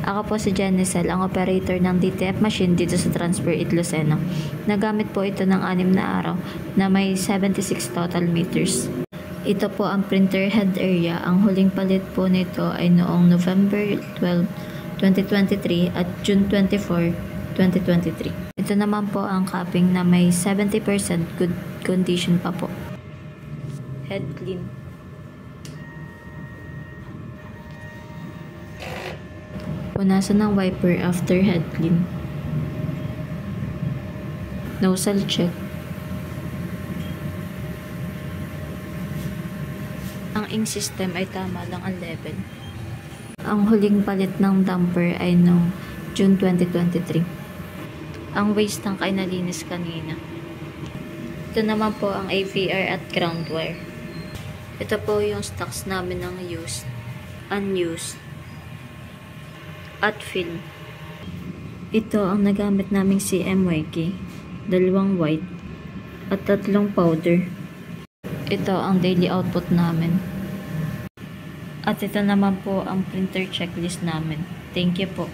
Ako po si Jenicel, ang operator ng DTF machine dito sa Transfer It Lucena. Nagamit po ito ng 6 na araw na may 76 total meters. Ito po ang printer head area. Ang huling palit po nito ay noong November 12, 2023 at June 24, 2023. Ito naman po ang capping na may 70% good condition pa po. Head clean. Punasan ng wiper after head clean. Nozzle check. Ang ink system ay tama lang ang level. Ang huling palit ng damper ay noong June 2023. Ang waste tank ay nalinis kanina. Ito naman po ang AVR at ground wire. Ito po yung stocks namin ng used, unused, at film. Ito ang nagamit naming CMYK, 2 white, at 3 powder. Ito ang daily output namin. At ito naman po ang printer checklist namin. Thank you po.